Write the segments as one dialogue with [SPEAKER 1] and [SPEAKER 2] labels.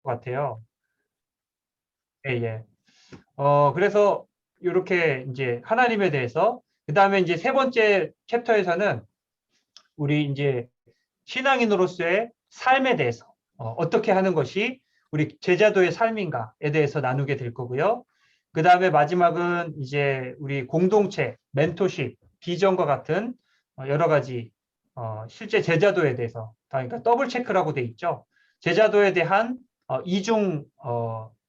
[SPEAKER 1] 같아요. 예, 예. 그래서 이렇게 이제 하나님에 대해서, 그 다음에 이제 세 번째 챕터에서는 우리 이제 신앙인으로서의 삶에 대해서 어떻게 하는 것이 우리 제자도의 삶인가에 대해서 나누게 될 거고요. 그 다음에 마지막은 이제 우리 공동체, 멘토십, 비전과 같은 여러 가지 실제 제자도에 대해서, 그러니까 더블 체크라고 돼 있죠. 제자도에 대한 이중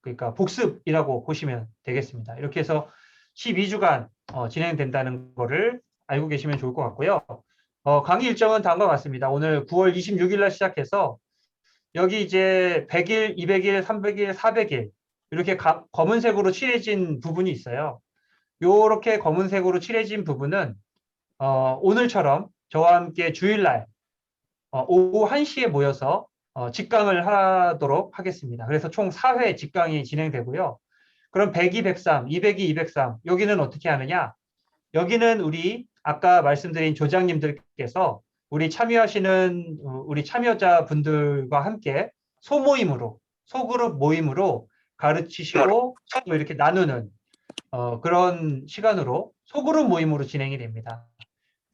[SPEAKER 1] 그러니까 복습이라고 보시면 되겠습니다. 이렇게 해서 12주간 진행된다는 거를 알고 계시면 좋을 것 같고요. 강의 일정은 다음과 같습니다. 오늘 9월 26일 날 시작해서 여기 이제 100일, 200일, 300일, 400일 이렇게 검은색으로 칠해진 부분이 있어요. 이렇게 검은색으로 칠해진 부분은 오늘처럼 저와 함께 주일날 오후 1시에 모여서 직강을 하도록 하겠습니다. 그래서 총 4회 직강이 진행되고요. 그럼 102, 103, 202, 203 여기는 어떻게 하느냐? 여기는 우리 아까 말씀드린 조장님들께서 우리 참여하시는 우리 참여자분들과 함께 소모임으로, 소그룹 모임으로 가르치시고 또 이렇게 나누는 그런 시간으로 소그룹 모임으로 진행이 됩니다.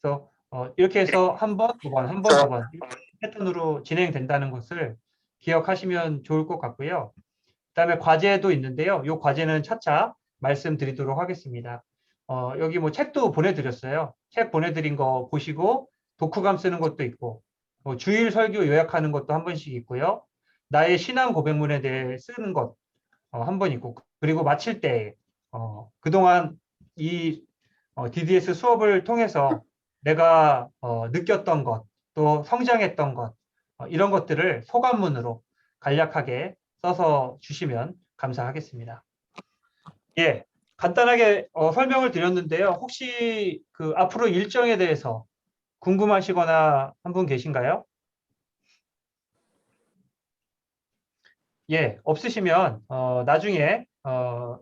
[SPEAKER 1] 그래서 이렇게 해서 한 번, 두 번, 한 번, 두 번 패턴으로 진행된다는 것을 기억하시면 좋을 것 같고요. 그다음에 과제도 있는데요. 이 과제는 차차 말씀드리도록 하겠습니다. 여기 뭐 책도 보내드렸어요. 책 보내드린 거 보시고 독후감 쓰는 것도 있고 주일 설교 요약하는 것도 한 번씩 있고요. 나의 신앙 고백문에 대해 쓰는 것 한 번 있고, 그리고 마칠 때 그동안 이 DDS 수업을 통해서 내가 느꼈던 것, 또 성장했던 것 이런 것들을 소감문으로 간략하게 써서 주시면 감사하겠습니다. 예, 간단하게 설명을 드렸는데요. 혹시 그 앞으로 일정에 대해서 궁금하시거나 한 분 계신가요? 예, 없으시면 나중에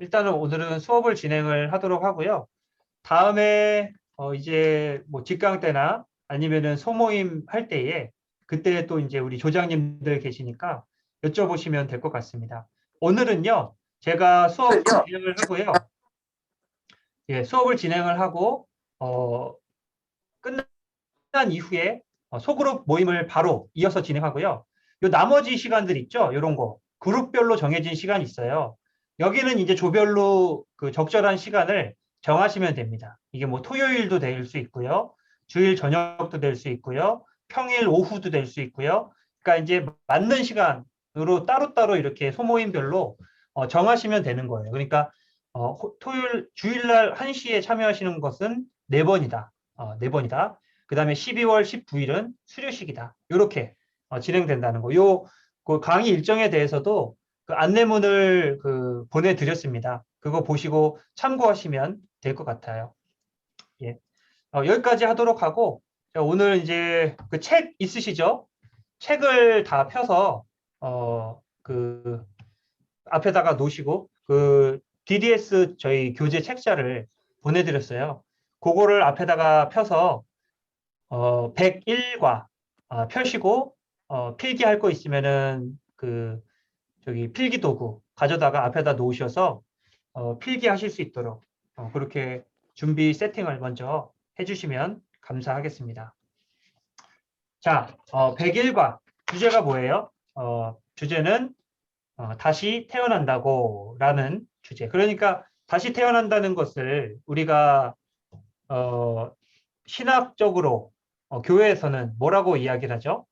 [SPEAKER 1] 일단은 오늘은 수업을 진행을 하도록 하고요. 다음에 이제 뭐 직강 때나 아니면은 소모임 할 때에 그때 또 이제 우리 조장님들 계시니까 여쭤보시면 될 것 같습니다. 오늘은요, 제가 수업 진행을 하고요. 예, 수업을 진행을 하고 끝난 이후에 소그룹 모임을 바로 이어서 진행하고요. 요 나머지 시간들 있죠? 이런 거 그룹별로 정해진 시간이 있어요. 여기는 이제 조별로 그 적절한 시간을 정하시면 됩니다. 이게 뭐 토요일도 될 수 있고요. 주일 저녁도 될 수 있고요. 평일 오후도 될 수 있고요. 그러니까 이제 맞는 시간으로 따로따로 이렇게 소모임별로 정하시면 되는 거예요. 그러니까 토요일 주일날 1시에 참여하시는 것은 4번이다. 4번이다. 그 다음에 12월 19일은 수료식이다. 이렇게 진행된다는 거. 그 강의 일정에 대해서도 그 안내문을 보내드렸습니다. 그거 보시고 참고하시면 될 것 같아요. 예. 여기까지 하도록 하고, 자, 오늘 이제 그 책 있으시죠? 책을 다 펴서, 앞에다가 놓으시고, DDS 저희 교재 책자를 보내드렸어요. 그거를 앞에다가 펴서 101과 펴시고 필기할 거 있으면은 저기 필기 도구 가져다가 앞에다 놓으셔서 필기하실 수 있도록 그렇게 준비 세팅을 먼저 해주시면 감사하겠습니다. 자, 101과 주제가 뭐예요? 주제는 다시 태어난다고 라는 주제. 그러니까 다시 태어난다는 것을 우리가 신학적으로 교회에서는 뭐라고 이야기를 하죠?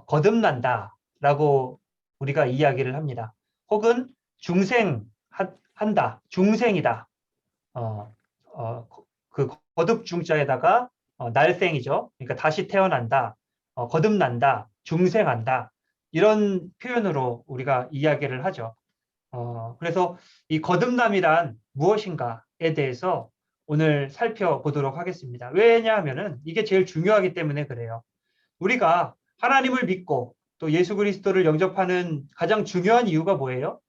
[SPEAKER 1] 거듭난다라고 우리가 이야기를 합니다. 혹은 중생한다, 중생이다. 그 거듭 중자에다가 날생이죠. 그러니까 다시 태어난다, 거듭난다, 중생한다. 이런 표현으로 우리가 이야기를 하죠. 그래서 이 거듭남이란 무엇인가에 대해서 오늘 살펴보도록 하겠습니다. 왜냐하면은 이게 제일 중요하기 때문에 그래요. 우리가 하나님을 믿고 또 예수 그리스도를 영접하는 가장 중요한 이유가 뭐예요?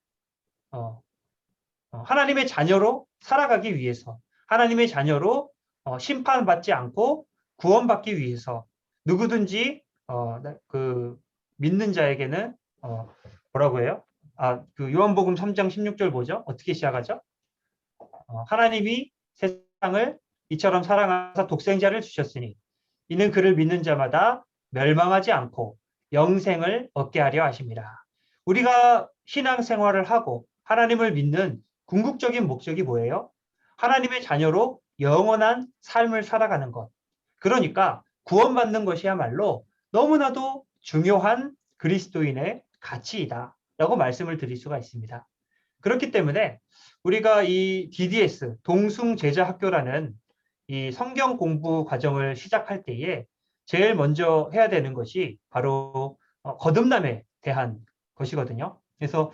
[SPEAKER 1] 하나님의 자녀로 살아가기 위해서, 하나님의 자녀로 심판받지 않고 구원받기 위해서 누구든지 그 믿는 자에게는 뭐라고 해요? 그 요한복음 3장 16절 뭐죠? 어떻게 시작하죠? 하나님이 세상을 이처럼 사랑하사 독생자를 주셨으니 이는 그를 믿는 자마다 멸망하지 않고 영생을 얻게 하려 하심이라. 우리가 신앙생활을 하고 하나님을 믿는 궁극적인 목적이 뭐예요? 하나님의 자녀로 영원한 삶을 살아가는 것. 그러니까 구원받는 것이야말로 너무나도 중요한 그리스도인의 가치이다 라고 말씀을 드릴 수가 있습니다. 그렇기 때문에 우리가 이 DDS, 동숭제자학교라는 이 성경 공부 과정을 시작할 때에 제일 먼저 해야 되는 것이 바로 거듭남에 대한 것이거든요. 그래서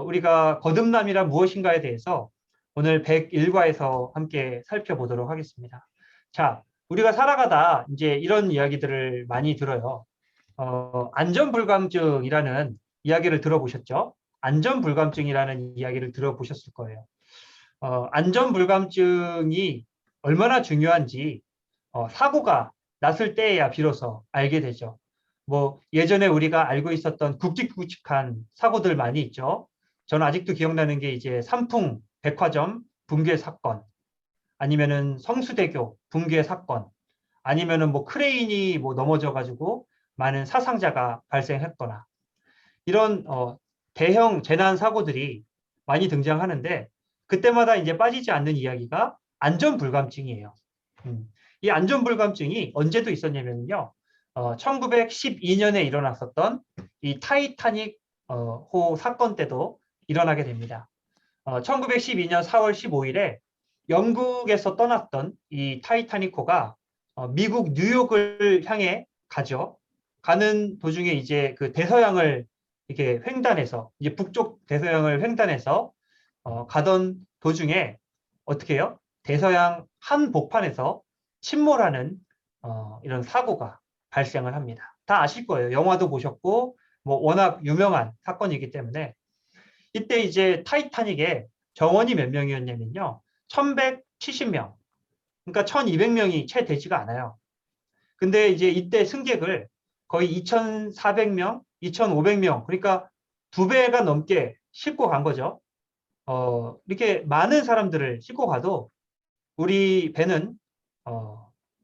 [SPEAKER 1] 우리가 거듭남이란 무엇인가에 대해서 오늘 101과에서 함께 살펴보도록 하겠습니다. 자, 우리가 살아가다 이제 이런 이야기들을 많이 들어요. 안전불감증이라는 이야기를 들어보셨죠? 안전불감증이라는 이야기를 들어보셨을 거예요. 안전불감증이 얼마나 중요한지 사고가 났을 때에야 비로소 알게 되죠. 뭐 예전에 우리가 알고 있었던 굵직굵직한 사고들 많이 있죠. 저는 아직도 기억나는 게 이제 삼풍 백화점 붕괴 사건, 아니면은 성수대교 붕괴 사건, 아니면은 뭐 크레인이 뭐 넘어져 가지고 많은 사상자가 발생했거나 이런 대형 재난 사고들이 많이 등장하는데 그때마다 이제 빠지지 않는 이야기가 안전불감증이에요. 이 안전불감증이 언제도 있었냐면요. 1912년에 일어났었던 이 타이타닉 호 사건 때도 일어나게 됩니다. 1912년 4월 15일에 영국에서 떠났던 이 타이타닉호가 미국 뉴욕을 향해 가죠. 가는 도중에 이제 그 대서양을 이렇게 횡단해서 이제 북쪽 대서양을 횡단해서 가던 도중에 어떻게 해요? 대서양 한복판에서 침몰하는 이런 사고가 발생을 합니다. 다 아실 거예요. 영화도 보셨고 뭐 워낙 유명한 사건이기 때문에 이때 이제 타이타닉의 정원이 몇 명이었냐면요. 1170명. 그러니까 1200명이 채 되지가 않아요. 근데 이제 이때 승객을 거의 2400명, 2500명, 그러니까 2배가 넘게 싣고 간 거죠. 이렇게 많은 사람들을 싣고 가도 우리 배는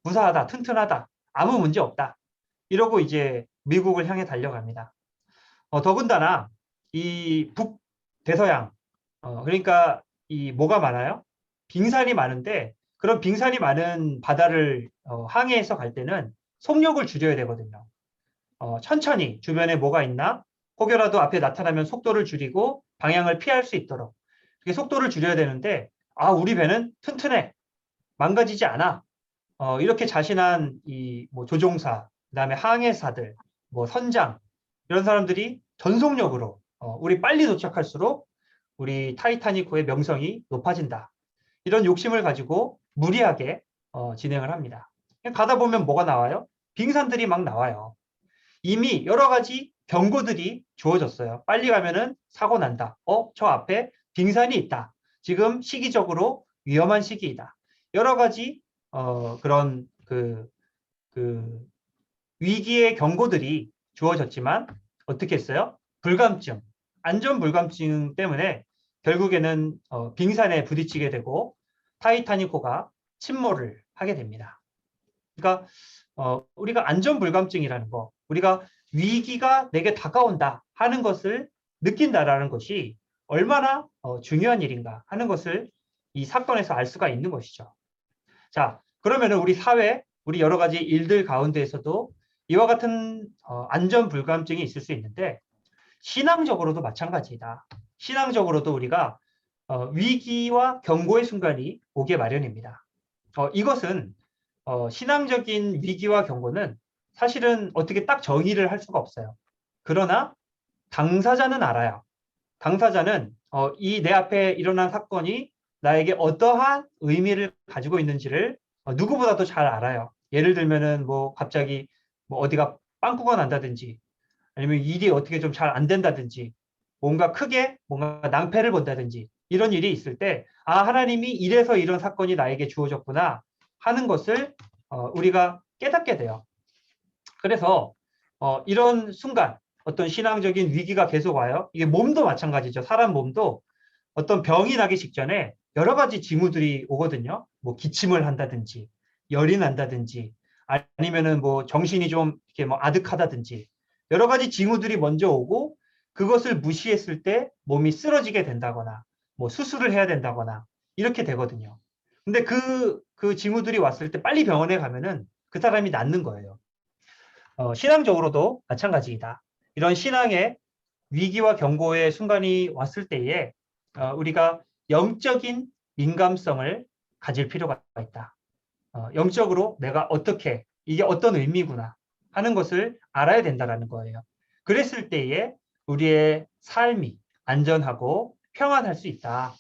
[SPEAKER 1] 무사하다, 튼튼하다, 아무 문제 없다. 이러고 이제 미국을 향해 달려갑니다. 더군다나 이 북대서양, 그러니까 이 뭐가 많아요? 빙산이 많은데 그런 빙산이 많은 바다를 항해해서 갈 때는 속력을 줄여야 되거든요. 천천히 주변에 뭐가 있나? 혹여라도 앞에 나타나면 속도를 줄이고 방향을 피할 수 있도록 그렇게 속도를 줄여야 되는데 우리 배는 튼튼해. 망가지지 않아. 이렇게 자신한 이 뭐 조종사, 그다음에 항해사들, 뭐 선장 이런 사람들이 전속력으로 우리 빨리 도착할수록 우리 타이타닉호의 명성이 높아진다. 이런 욕심을 가지고 무리하게 진행을 합니다. 가다 보면 뭐가 나와요? 빙산들이 막 나와요. 이미 여러 가지 경고들이 주어졌어요. 빨리 가면은 사고 난다. 저 앞에 빙산이 있다. 지금 시기적으로 위험한 시기이다. 여러 가지 그런 그 위기의 경고들이 주어졌지만 어떻게 했어요? 불감증, 안전 불감증 때문에 결국에는 빙산에 부딪히게 되고 타이타닉호가 침몰을 하게 됩니다. 그러니까 우리가 안전 불감증이라는 거, 우리가 위기가 내게 다가온다 하는 것을 느낀다라는 것이 얼마나 중요한 일인가 하는 것을 이 사건에서 알 수가 있는 것이죠. 자, 그러면은 우리 사회, 우리 여러 가지 일들 가운데에서도 이와 같은 안전 불감증이 있을 수 있는데 신앙적으로도 마찬가지다. 신앙적으로도 우리가 위기와 경고의 순간이 오게 마련입니다. 이것은 신앙적인 위기와 경고는 사실은 어떻게 딱 정의를 할 수가 없어요. 그러나 당사자는 알아요. 당사자는 이 내 앞에 일어난 사건이 나에게 어떠한 의미를 가지고 있는지를 누구보다도 잘 알아요. 예를 들면은 뭐 갑자기 뭐 어디가 빵꾸가 난다든지 아니면 일이 어떻게 좀 잘 안 된다든지 뭔가 크게 뭔가 낭패를 본다든지 이런 일이 있을 때 하나님이 이래서 이런 사건이 나에게 주어졌구나 하는 것을 우리가 깨닫게 돼요. 그래서 이런 순간 어떤 신앙적인 위기가 계속 와요. 이게 몸도 마찬가지죠. 사람 몸도 어떤 병이 나기 직전에 여러 가지 징후들이 오거든요. 뭐 기침을 한다든지, 열이 난다든지, 아니면은 뭐 정신이 좀 이렇게 뭐 아득하다든지, 여러 가지 징후들이 먼저 오고, 그것을 무시했을 때 몸이 쓰러지게 된다거나, 뭐 수술을 해야 된다거나, 이렇게 되거든요. 근데 그 징후들이 왔을 때 빨리 병원에 가면은 그 사람이 낫는 거예요. 신앙적으로도 마찬가지이다. 이런 신앙의 위기와 경고의 순간이 왔을 때에 우리가 영적인 민감성을 가질 필요가 있다. 영적으로 내가 어떻게, 이게 어떤 의미구나 하는 것을 알아야 된다는 거예요. 그랬을 때에 우리의 삶이 안전하고 평안할 수 있다.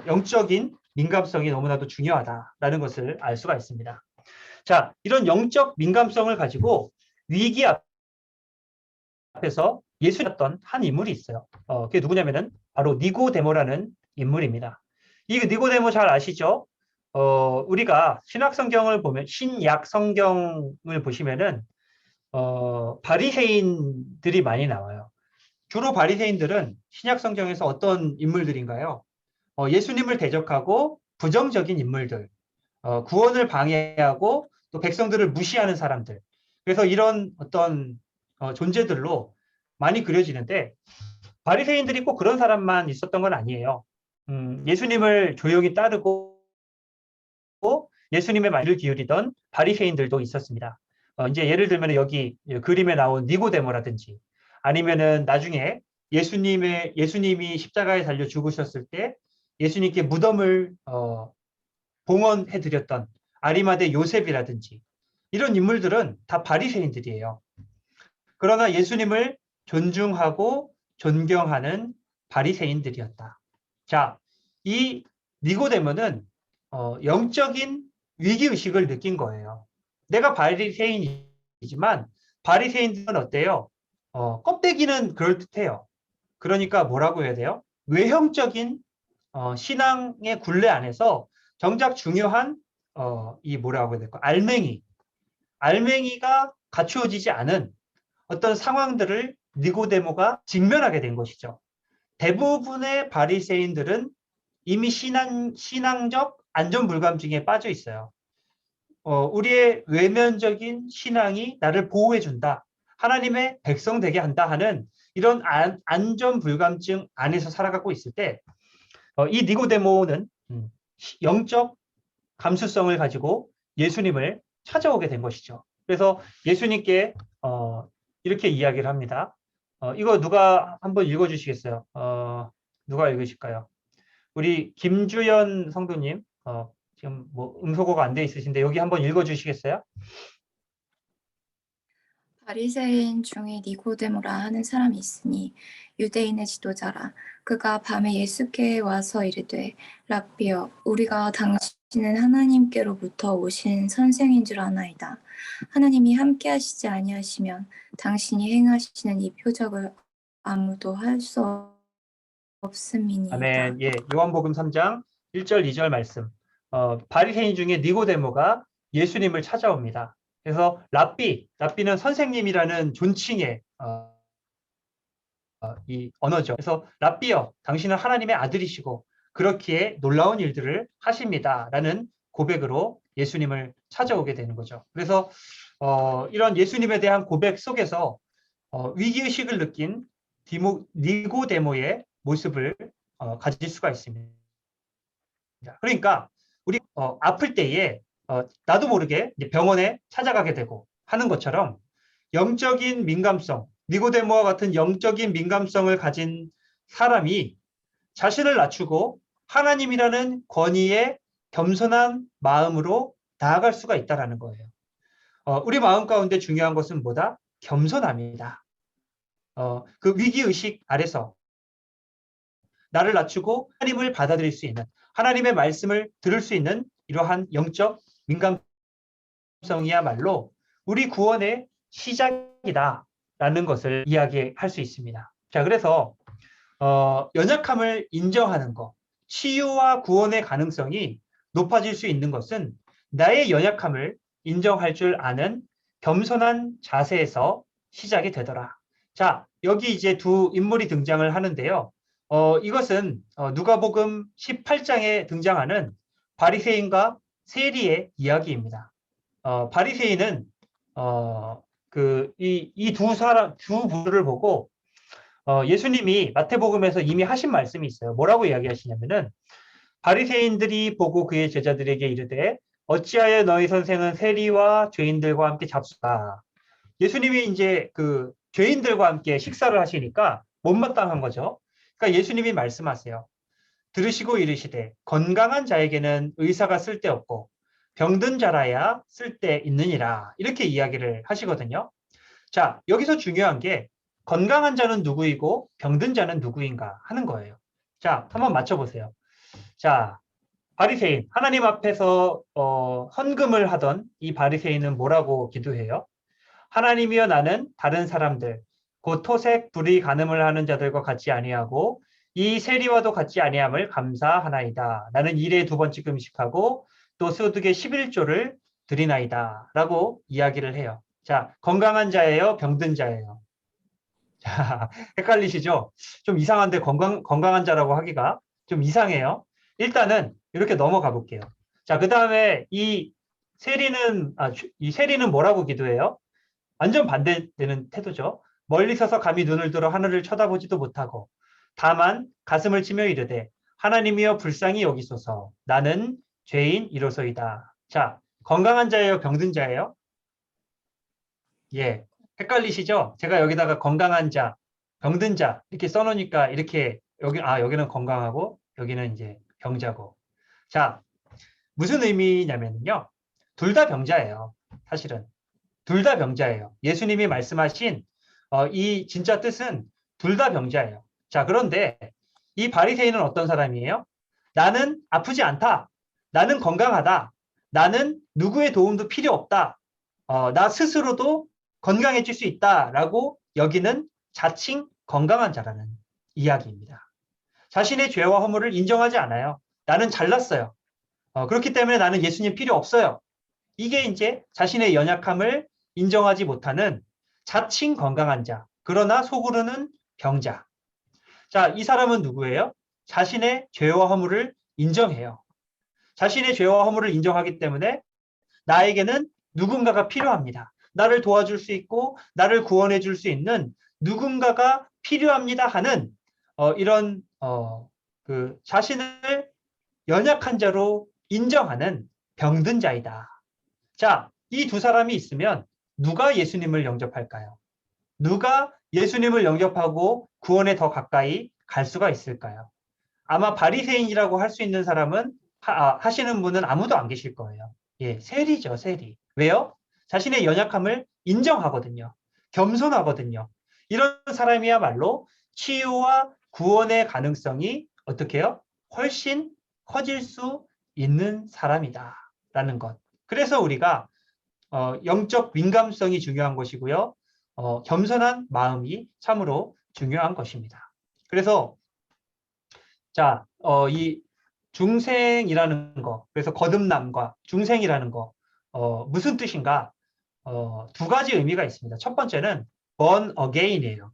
[SPEAKER 1] 영적인 민감성이 너무나도 중요하다라는 것을 알 수가 있습니다. 자, 이런 영적 민감성을 가지고 위기 앞에서 예수였던 한 인물이 있어요. 그게 누구냐면은 바로 니고데모라는 인물입니다. 이 니고데모 잘 아시죠? 우리가 신약 성경을 보면, 신약 성경을 보시면은 바리새인들이 많이 나와요. 주로 바리새인들은 신약 성경에서 어떤 인물들인가요? 예수님을 대적하고 부정적인 인물들, 구원을 방해하고 또 백성들을 무시하는 사람들. 그래서 이런 어떤 존재들로 많이 그려지는데, 바리새인들이 꼭 그런 사람만 있었던 건 아니에요. 예수님을 조용히 따르고 예수님의 말을 기울이던 바리새인들도 있었습니다. 이제 예를 들면 여기 그림에 나온 니고데모라든지, 아니면은 나중에 예수님이 십자가에 달려 죽으셨을 때 예수님께 무덤을 봉헌해 드렸던 아리마대 요셉이라든지, 이런 인물들은 다 바리새인들이에요. 그러나 예수님을 존중하고 존경하는 바리새인들이었다. 자, 이 니고데모는 영적인 위기의식을 느낀 거예요. 내가 바리새인이지만 바리새인들은 어때요? 껍데기는 그럴듯해요. 그러니까 뭐라고 해야 돼요? 외형적인 신앙의 굴레 안에서 정작 중요한 이 뭐라고 해야 될까? 알맹이가 갖추어지지 않은 어떤 상황들을 니고데모가 직면하게 된 것이죠. 대부분의 바리새인들은 이미 신앙적 안전불감증에 빠져 있어요. 우리의 외면적인 신앙이 나를 보호해준다. 하나님의 백성 되게 한다 하는 이런 안전불감증 안에서 살아가고 있을 때, 이 니고데모는 영적 감수성을 가지고 예수님을 찾아오게 된 것이죠. 그래서 예수님께 이렇게 이야기를 합니다. 이거 누가 한번 읽어주시겠어요? 누가 읽으실까요? 우리 김주연 성도님, 지금 뭐 음소거가 안 돼 있으신데 여기 한번 읽어주시겠어요?
[SPEAKER 2] 바리새인 중에 니고데모라 하는 사람이 있으니 유대인의 지도자라. 그가 밤에 예수께 와서 이르되 랍비여, 우리가 당신은 하나님께로부터 오신 선생인 줄 아나이다. 하나님이 함께하시지 아니하시면 당신이 행하시는 이 표적을 아무도 할 수 없음이니이다.
[SPEAKER 1] 아멘. 예, 요한복음 3장 1절 2절 말씀. 바리새인 중에 니고데모가 예수님을 찾아옵니다. 그래서 랍비는 선생님이라는 존칭의 이 언어죠. 그래서 랍비여, 당신은 하나님의 아들이시고 그렇기에 놀라운 일들을 하십니다라는 고백으로 예수님을 찾아오게 되는 거죠. 그래서 이런 예수님에 대한 고백 속에서 위기의식을 느낀 니고데모의 모습을 가질 수가 있습니다. 그러니까 우리 아플 때에 나도 모르게 병원에 찾아가게 되고 하는 것처럼, 영적인 민감성, 니고데모와 같은 영적인 민감성을 가진 사람이 자신을 낮추고 하나님이라는 권위에 겸손한 마음으로 나아갈 수가 있다는 거예요. 우리 마음 가운데 중요한 것은 뭐다? 겸손함이다. 그 위기의식 아래서 나를 낮추고 하나님을 받아들일 수 있는, 하나님의 말씀을 들을 수 있는 이러한 영적 민감성이야말로 우리 구원의 시작이다라는 것을 이야기할 수 있습니다. 자, 그래서 연약함을 인정하는 것, 치유와 구원의 가능성이 높아질 수 있는 것은 나의 연약함을 인정할 줄 아는 겸손한 자세에서 시작이 되더라. 자, 여기 이제 두 인물이 등장을 하는데요. 이것은 누가복음 18장에 등장하는 바리새인과 세리의 이야기입니다. 바리새인은 이 두 부류를 보고 예수님이 마태복음에서 이미 하신 말씀이 있어요. 뭐라고 이야기하시냐면은 바리새인들이 보고 그의 제자들에게 이르되 어찌하여 너희 선생은 세리와 죄인들과 함께 잡수다. 예수님이 이제 그 죄인들과 함께 식사를 하시니까 못마땅한 거죠. 그러니까 예수님이 말씀하세요. 들으시고 이르시되 건강한 자에게는 의사가 쓸데없고 병든 자라야 쓸데 있느니라. 이렇게 이야기를 하시거든요. 자, 여기서 중요한 게 건강한 자는 누구이고 병든 자는 누구인가 하는 거예요. 자, 한번 맞춰보세요. 자, 바리새인, 하나님 앞에서 헌금을 하던 이 바리새인은 뭐라고 기도해요? 하나님이여 나는 다른 사람들 곧 토색, 불의, 간음을 하는 자들과 같이 아니하고 이 세리와도 같이 아니함을 감사하나이다. 나는 일에 2번씩 금식하고 또 소득의 11조를 드리나이다. 라고 이야기를 해요. 자, 건강한 자예요? 병든 자예요? 자, 헷갈리시죠? 좀 이상한데 건강한 자라고 하기가 좀 이상해요. 일단은 이렇게 넘어가 볼게요. 자, 그 다음에 이 세리는 뭐라고 기도해요? 완전 반대되는 태도죠. 멀리 서서 감히 눈을 들어 하늘을 쳐다보지도 못하고 다만 가슴을 치며 이르되 하나님이여 불쌍히 여기소서 나는 죄인이로소이다. 자, 건강한 자예요? 병든 자예요? 예, 헷갈리시죠? 제가 여기다가 건강한 자, 병든 자 이렇게 써놓으니까 이렇게 여기는 건강하고 여기는 이제 병자고. 자, 무슨 의미냐면요. 둘 다 병자예요. 사실은. 둘 다 병자예요. 예수님이 말씀하신 이 진짜 뜻은 둘 다 병자예요. 자, 그런데 이 바리새인은 어떤 사람이에요? 나는 아프지 않다. 나는 건강하다. 나는 누구의 도움도 필요 없다. 나 스스로도 건강해질 수 있다라고 여기는 자칭 건강한 자라는 이야기입니다. 자신의 죄와 허물을 인정하지 않아요. 나는 잘났어요. 그렇기 때문에 나는 예수님 필요 없어요. 이게 이제 자신의 연약함을 인정하지 못하는 자칭 건강한 자, 그러나 속으로는 병자. 자, 이 사람은 누구예요? 자신의 죄와 허물을 인정해요. 자신의 죄와 허물을 인정하기 때문에 나에게는 누군가가 필요합니다. 나를 도와줄 수 있고 나를 구원해 줄 수 있는 누군가가 필요합니다 하는 이런 그 자신을 연약한 자로 인정하는 병든 자이다. 자, 이 두 사람이 있으면 누가 예수님을 영접할까요? 누가 예수님을 영접하고 구원에 더 가까이 갈 수가 있을까요? 아마 바리새인이라고 할 수 있는 사람은 하시는 분은 아무도 안 계실 거예요. 예, 세리죠, 세리. 왜요? 자신의 연약함을 인정하거든요. 겸손하거든요. 이런 사람이야말로 치유와 구원의 가능성이 어떻게 해요? 훨씬 커질 수 있는 사람이다. 라는 것. 그래서 우리가 영적 민감성이 중요한 것이고요. 겸손한 마음이 참으로 중요한 것입니다. 그래서 자, 이 중생이라는 거, 그래서 거듭남과 중생이라는 거, 무슨 뜻인가? 두 가지 의미가 있습니다. 첫 번째는 born again이에요.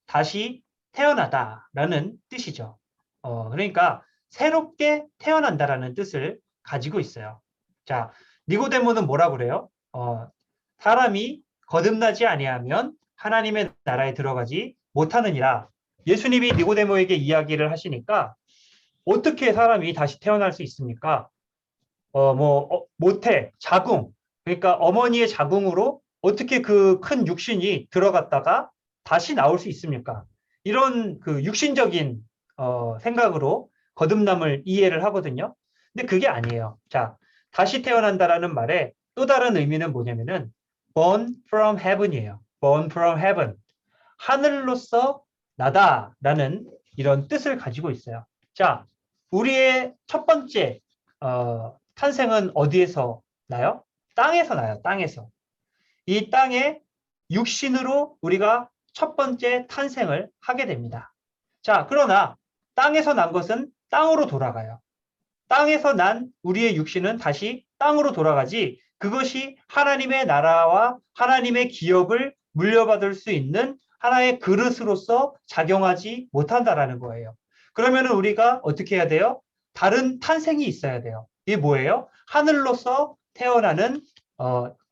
[SPEAKER 1] 다시 태어나다라는 뜻이죠. 그러니까 새롭게 태어난다라는 뜻을 가지고 있어요. 자, 니고데모는 뭐라 그래요? 사람이 거듭나지 아니하면 하나님의 나라에 들어가지 못하느니라. 예수님이 니고데모에게 이야기를 하시니까 어떻게 사람이 다시 태어날 수 있습니까? 모태, 자궁. 그러니까 어머니의 자궁으로 어떻게 그 큰 육신이 들어갔다가 다시 나올 수 있습니까? 이런 그 육신적인 생각으로 거듭남을 이해를 하거든요. 근데 그게 아니에요. 자, 다시 태어난다라는 말의 또 다른 의미는 뭐냐면은 born from heaven이에요. born from heaven. 하늘로서 나다라는 이런 뜻을 가지고 있어요. 자, 우리의 첫 번째 탄생은 어디에서 나요? 땅에서 나요. 땅에서. 이 땅에 육신으로 우리가 첫 번째 탄생을 하게 됩니다. 자, 그러나 땅에서 난 것은 땅으로 돌아가요. 땅에서 난 우리의 육신은 다시 땅으로 돌아가지 그것이 하나님의 나라와 하나님의 기업을 물려받을 수 있는 하나의 그릇으로서 작용하지 못한다라는 거예요. 그러면은 우리가 어떻게 해야 돼요? 다른 탄생이 있어야 돼요. 이게 뭐예요? 하늘로서 태어나는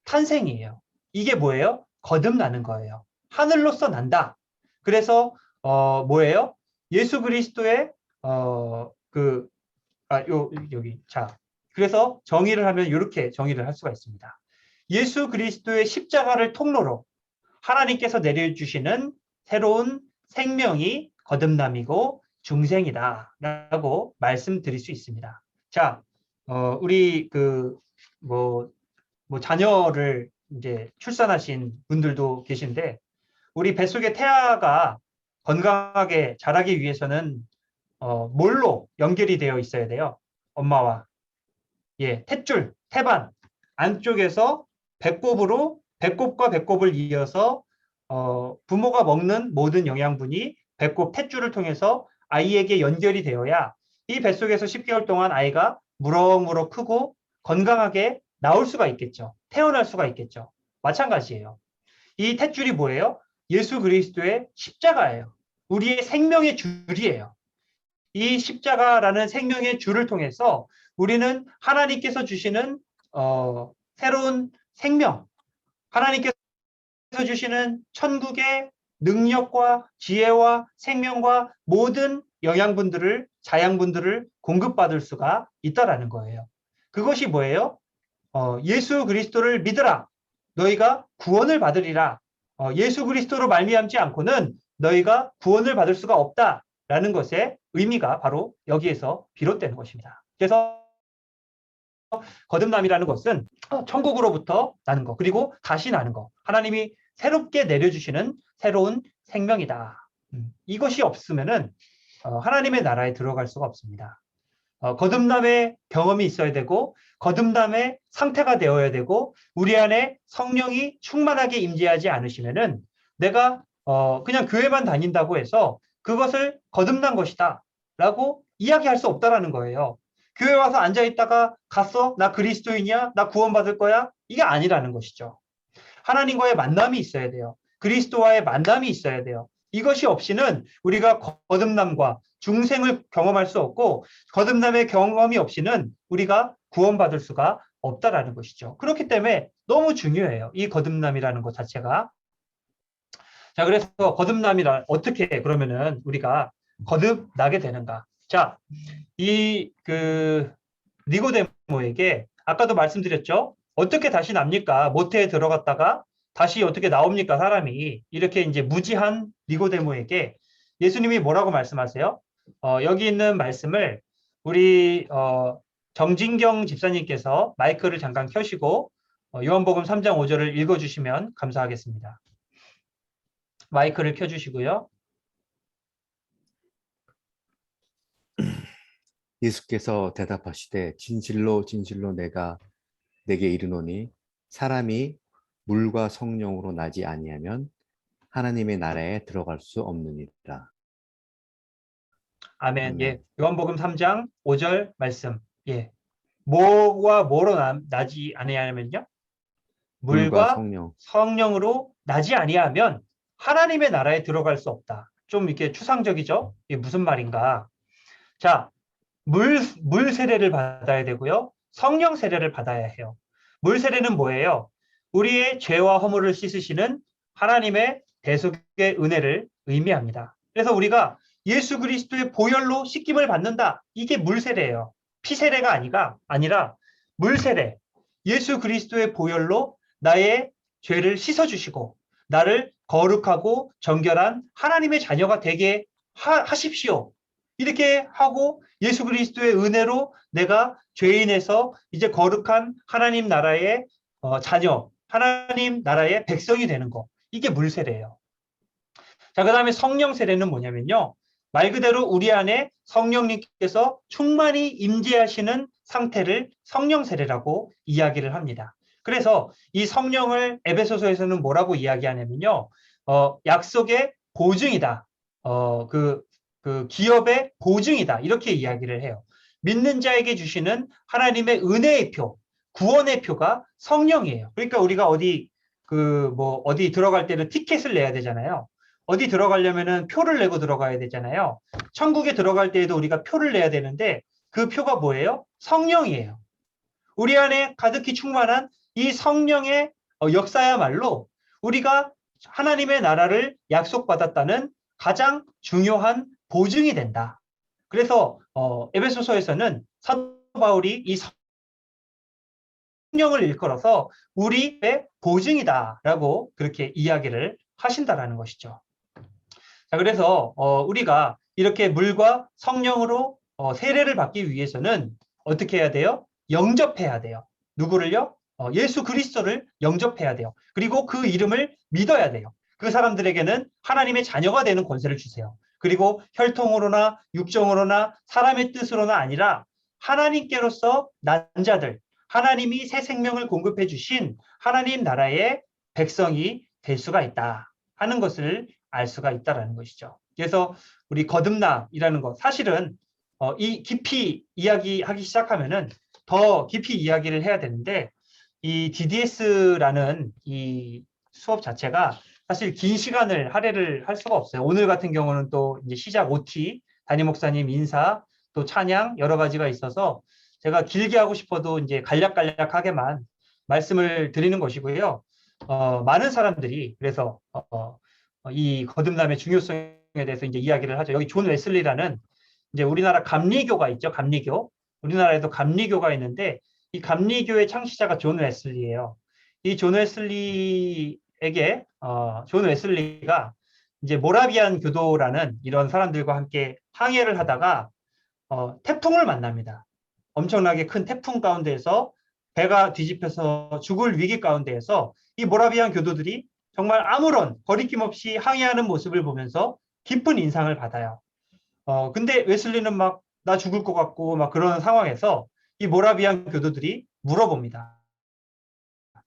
[SPEAKER 1] 탄생이에요. 이게 뭐예요? 거듭나는 거예요. 하늘로서 난다. 그래서 뭐예요? 예수 그리스도의 여기 자 그래서 정의를 하면 이렇게 정의를 할 수가 있습니다. 예수 그리스도의 십자가를 통로로 하나님께서 내려주시는 새로운 생명이 거듭남이고 중생이다라고 말씀드릴 수 있습니다. 자, 우리 자녀를 이제 출산하신 분들도 계신데 우리 뱃속의 태아가 건강하게 자라기 위해서는 뭘로 연결이 되어 있어야 돼요? 엄마와 탯줄, 태반 안쪽에서 배꼽과 배꼽을 이어서 부모가 먹는 모든 영양분이 배꼽 탯줄을 통해서 아이에게 연결이 되어야 이 뱃속에서 10개월 동안 아이가 무럭무럭 크고 건강하게 나올 수가 있겠죠. 태어날 수가 있겠죠. 마찬가지예요. 이 탯줄이 뭐예요? 예수 그리스도의 십자가예요. 우리의 생명의 줄이에요. 이 십자가라는 생명의 줄을 통해서 우리는 하나님께서 주시는 새로운 생명, 하나님께서 주시는 천국의 능력과 지혜와 생명과 모든 영양분들을, 자양분들을 공급받을 수가 있다라는 거예요. 그것이 뭐예요? 예수 그리스도를 믿으라. 너희가 구원을 받으리라. 예수 그리스도로 말미암지 않고는 너희가 구원을 받을 수가 없다라는 것의 의미가 바로 여기에서 비롯되는 것입니다. 그래서 거듭남이라는 것은 천국으로부터 나는 것, 그리고 다시 나는 것, 하나님이 새롭게 내려주시는 새로운 생명이다. 이것이 없으면은 하나님의 나라에 들어갈 수가 없습니다. 거듭남의 경험이 있어야 되고 거듭남의 상태가 되어야 되고 우리 안에 성령이 충만하게 임재하지 않으시면은 내가 그냥 교회만 다닌다고 해서 그것을 거듭난 것이다 라고 이야기할 수 없다라는 거예요. 교회 와서 앉아있다가 갔어? 나 그리스도인이야? 나 구원받을 거야? 이게 아니라는 것이죠. 하나님과의 만남이 있어야 돼요. 그리스도와의 만남이 있어야 돼요. 이것이 없이는 우리가 거듭남과 중생을 경험할 수 없고 거듭남의 경험이 없이는 우리가 구원받을 수가 없다라는 것이죠. 그렇기 때문에 너무 중요해요. 이 거듭남이라는 것 자체가. 자, 그래서 거듭남이란 어떻게 그러면은 우리가 거듭나게 되는가? 자, 니고데모에게 아까도 말씀드렸죠. 어떻게 다시 납니까? 모태에 들어갔다가 다시 어떻게 나옵니까? 사람이 이렇게 이제 무지한 니고데모에게 예수님이 뭐라고 말씀하세요? 여기 있는 말씀을 우리 정진경 집사님께서 마이크를 잠깐 켜시고 요한복음 3장 5절을 읽어주시면 감사하겠습니다. 마이크를 켜주시고요.
[SPEAKER 3] 예수께서 대답하시되 진실로 진실로 내가 내게 이르노니 사람이 물과 성령으로 나지 아니하면 하나님의 나라에 들어갈 수 없느니라.
[SPEAKER 1] 아멘. 예. 요한복음 3장 5절 말씀. 예. 뭐와 뭐로 나지 아니하면요? 물과 성령으로 나지 아니하면 하나님의 나라에 들어갈 수 없다. 좀 이렇게 추상적이죠? 이게 무슨 말인가? 자, 물 세례를 받아야 되고요. 성령 세례를 받아야 해요. 물 세례는 뭐예요? 우리의 죄와 허물을 씻으시는 하나님의 대속의 은혜를 의미합니다. 그래서 우리가 예수 그리스도의 보혈로 씻김을 받는다. 이게 물 세례예요. 피 세례가 아니라 물 세례. 예수 그리스도의 보혈로 나의 죄를 씻어주시고 나를 거룩하고 정결한 하나님의 자녀가 되게 하십시오. 이렇게 하고 예수 그리스도의 은혜로 내가 죄인에서 이제 거룩한 하나님 나라의 자녀, 하나님 나라의 백성이 되는 거. 이게 물 세례예요. 자, 그 다음에 성령 세례는 뭐냐면요. 말 그대로 우리 안에 성령님께서 충만히 임재하시는 상태를 성령 세례라고 이야기를 합니다. 그래서 이 성령을 에베소서에서는 뭐라고 이야기하냐면요. 약속의 보증이다. 그 기업의 보증이다. 이렇게 이야기를 해요. 믿는 자에게 주시는 하나님의 은혜의 표, 구원의 표가 성령이에요. 그러니까 우리가 어디 들어갈 때는 티켓을 내야 되잖아요. 어디 들어가려면은 표를 내고 들어가야 되잖아요. 천국에 들어갈 때에도 우리가 표를 내야 되는데 그 표가 뭐예요? 성령이에요. 우리 안에 가득히 충만한 이 성령의 역사야말로 우리가 하나님의 나라를 약속받았다는 가장 중요한 보증이 된다. 그래서 에베소서에서는 사도 바울이 이 성령을 일컬어서 우리의 보증이다라고 그렇게 이야기를 하신다라는 것이죠. 자, 그래서 우리가 이렇게 물과 성령으로 세례를 받기 위해서는 어떻게 해야 돼요? 영접해야 돼요. 누구를요? 예수 그리스도를 영접해야 돼요. 그리고 그 이름을 믿어야 돼요. 그 사람들에게는 하나님의 자녀가 되는 권세를 주세요. 그리고 혈통으로나 육정으로나 사람의 뜻으로나 아니라 하나님께로서 난 자들, 하나님이 새 생명을 공급해 주신 하나님 나라의 백성이 될 수가 있다 하는 것을 알 수가 있다라는 것이죠. 그래서 우리 거듭남이라는 것, 사실은 이 깊이 이야기하기 시작하면은 더 깊이 이야기를 해야 되는데, 이 DDS라는 이 수업 자체가 사실 긴 시간을 할애를 할 수가 없어요. 오늘 같은 경우는 또 이제 시작 OT, 담임 목사님 인사, 또 찬양 여러 가지가 있어서 제가 길게 하고 싶어도 이제 간략간략하게만 말씀을 드리는 것이고요. 많은 사람들이 그래서 이 거듭남의 중요성에 대해서 이제 이야기를 하죠. 여기 존 웨슬리라는 이제 우리나라 감리교가 있죠. 감리교. 우리나라에도 감리교가 있는데 이 감리교의 창시자가 존 웨슬리예요. 이 존 웨슬리에게 존 웨슬리가 이제 모라비안 교도라는 이런 사람들과 함께 항해를 하다가 태풍을 만납니다. 엄청나게 큰 태풍 가운데에서 배가 뒤집혀서 죽을 위기 가운데에서 이 모라비안 교도들이 정말 아무런 거리낌 없이 항해하는 모습을 보면서 깊은 인상을 받아요. 근데 웨슬리는 막 나 죽을 것 같고 막 그런 상황에서 이 모라비안 교도들이 물어봅니다.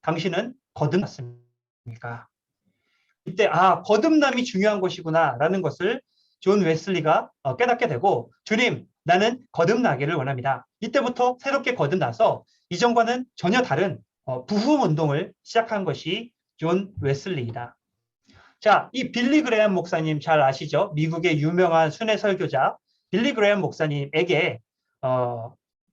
[SPEAKER 1] 당신은 거듭났습니까? 이때 거듭남이 중요한 것이구나라는 것을 존 웨슬리가 깨닫게 되고, 주님, 나는 거듭나기를 원합니다. 이때부터 새롭게 거듭나서 이전과는 전혀 다른 부흥 운동을 시작한 것이 존 웨슬리이다. 자, 이 빌리 그레엄 목사님 잘 아시죠? 미국의 유명한 순회 설교자 빌리 그레엄 목사님에게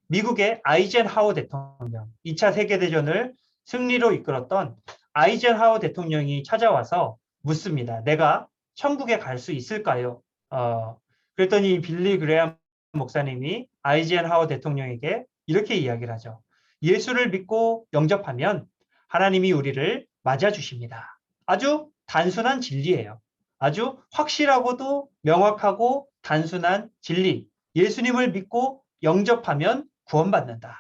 [SPEAKER 1] 미국의 아이젠하워 대통령, 2차 세계대전을 승리로 이끌었던 아이젠하워 대통령이 찾아와서 묻습니다. 내가 천국에 갈 수 있을까요? 그랬더니 빌리 그레엄 목사님이 아이젠하워 대통령에게 이렇게 이야기를 하죠. 예수를 믿고 영접하면 하나님이 우리를 맞아주십니다. 아주 단순한 진리예요. 아주 확실하고도 명확하고 단순한 진리. 예수님을 믿고 영접하면 구원받는다.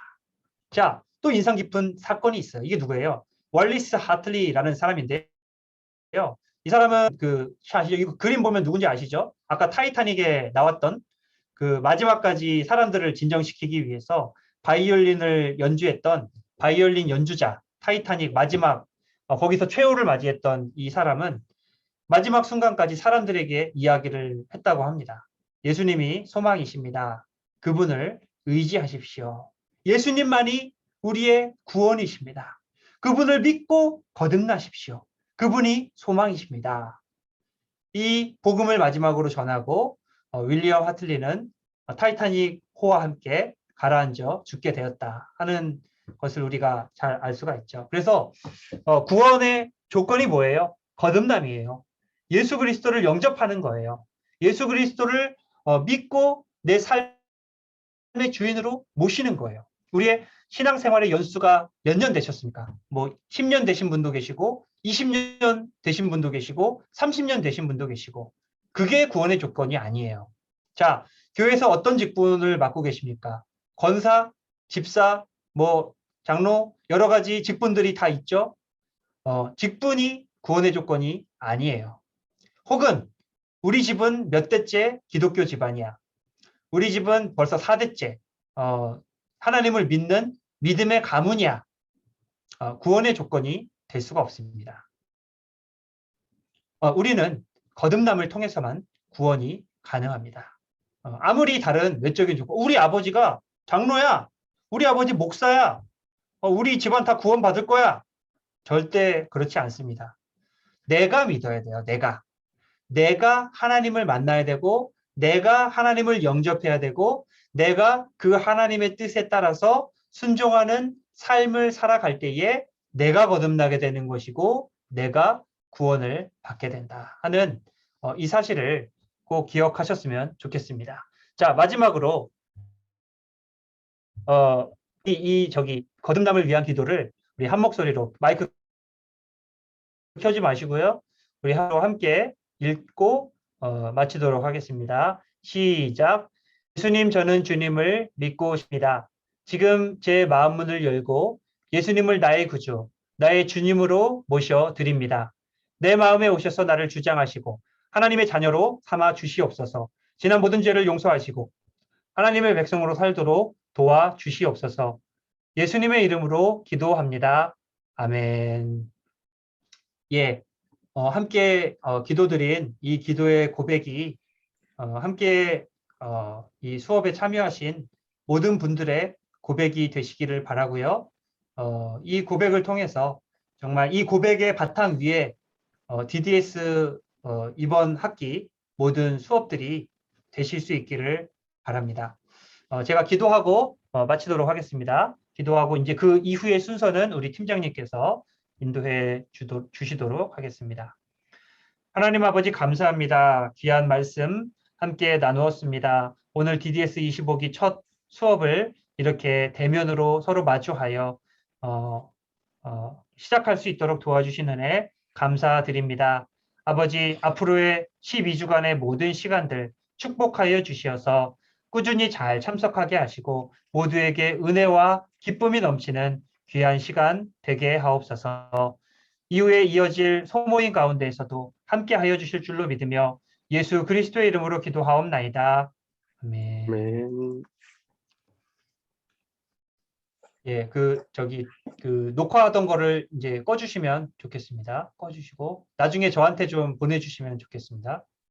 [SPEAKER 1] 자, 또 인상 깊은 사건이 있어요. 이게 누구예요? 월리스 하틀리라는 사람인데요. 이 사람은 이거 그림 보면 누군지 아시죠? 아까 타이타닉에 나왔던 그 마지막까지 사람들을 진정시키기 위해서 바이올린을 연주했던 바이올린 연주자, 타이타닉 마지막 거기서 최후를 맞이했던 이 사람은 마지막 순간까지 사람들에게 이야기를 했다고 합니다. 예수님이 소망이십니다. 그분을 의지하십시오. 예수님만이 우리의 구원이십니다. 그분을 믿고 거듭나십시오. 그분이 소망이십니다. 이 복음을 마지막으로 전하고 윌리엄 하틀리는 타이타닉호와 함께 가라앉아 죽게 되었다 하는 것을 우리가 잘 알 수가 있죠. 그래서 구원의 조건이 뭐예요? 거듭남이에요. 예수 그리스도를 영접하는 거예요. 예수 그리스도를 믿고 내 삶의 주인으로 모시는 거예요. 우리의 신앙생활의 연수가 몇 년 되셨습니까? 뭐 10년 되신 분도 계시고 20년 되신 분도 계시고 30년 되신 분도 계시고, 그게 구원의 조건이 아니에요. 자, 교회에서 어떤 직분을 맡고 계십니까? 권사, 집사, 뭐 장로, 여러 가지 직분들이 다 있죠. 직분이 구원의 조건이 아니에요. 혹은 우리 집은 몇 대째 기독교 집안이야. 우리 집은 벌써 4대째 하나님을 믿는 믿음의 가문이야. 구원의 조건이 될 수가 없습니다. 우리는 거듭남을 통해서만 구원이 가능합니다. 아무리 다른 외적인 조건, 우리 아버지가 장로야, 우리 아버지 목사야, 우리 집안 다 구원받을 거야. 절대 그렇지 않습니다. 내가 믿어야 돼요. 내가. 내가 하나님을 만나야 되고 내가 하나님을 영접해야 되고 내가 그 하나님의 뜻에 따라서 순종하는 삶을 살아갈 때에 내가 거듭나게 되는 것이고 내가 구원을 받게 된다 하는 이 사실을 꼭 기억하셨으면 좋겠습니다. 자, 마지막으로 저기 거듭남을 위한 기도를 우리 한 목소리로 마이크 켜지 마시고요. 우리 함께 읽고 마치도록 하겠습니다. 시작. 예수님, 저는 주님을 믿고 있습니다. 지금 제 마음 문을 열고 예수님을 나의 구주, 나의 주님으로 모셔 드립니다. 내 마음에 오셔서 나를 주장하시고 하나님의 자녀로 삼아 주시옵소서. 지난 모든 죄를 용서하시고 하나님의 백성으로 살도록 도와 주시옵소서. 예수님의 이름으로 기도합니다. 아멘. 예, 함께 기도드린 이 기도의 고백이 함께 이 수업에 참여하신 모든 분들의 고백이 되시기를 바라고요. 이 고백을 통해서 정말 이 고백의 바탕 위에 DDS 이번 학기 모든 수업들이 되실 수 있기를 바랍니다. 제가 기도하고 마치도록 하겠습니다. 기도하고 이제 그 이후의 순서는 우리 팀장님께서 인도해 주시도록 하겠습니다. 하나님 아버지 감사합니다. 귀한 말씀 함께 나누었습니다. 오늘 DDS 25기 첫 수업을 이렇게 대면으로 서로 마주하여 시작할 수 있도록 도와주신 은혜 감사드립니다. 아버지 앞으로의 12주간의 모든 시간들 축복하여 주시어서 꾸준히 잘 참석하게 하시고 모두에게 은혜와 기쁨이 넘치는 귀한 시간 되게 하옵소서. 이후에 이어질 소모임 가운데에서도 함께 하여 주실 줄로 믿으며 예수 그리스도의 이름으로 기도하옵나이다. 아멘.
[SPEAKER 4] 아멘.
[SPEAKER 1] 예, 그 녹화하던 거를 이제 꺼주시면 좋겠습니다. 꺼주시고 나중에 저한테 좀 보내주시면 좋겠습니다.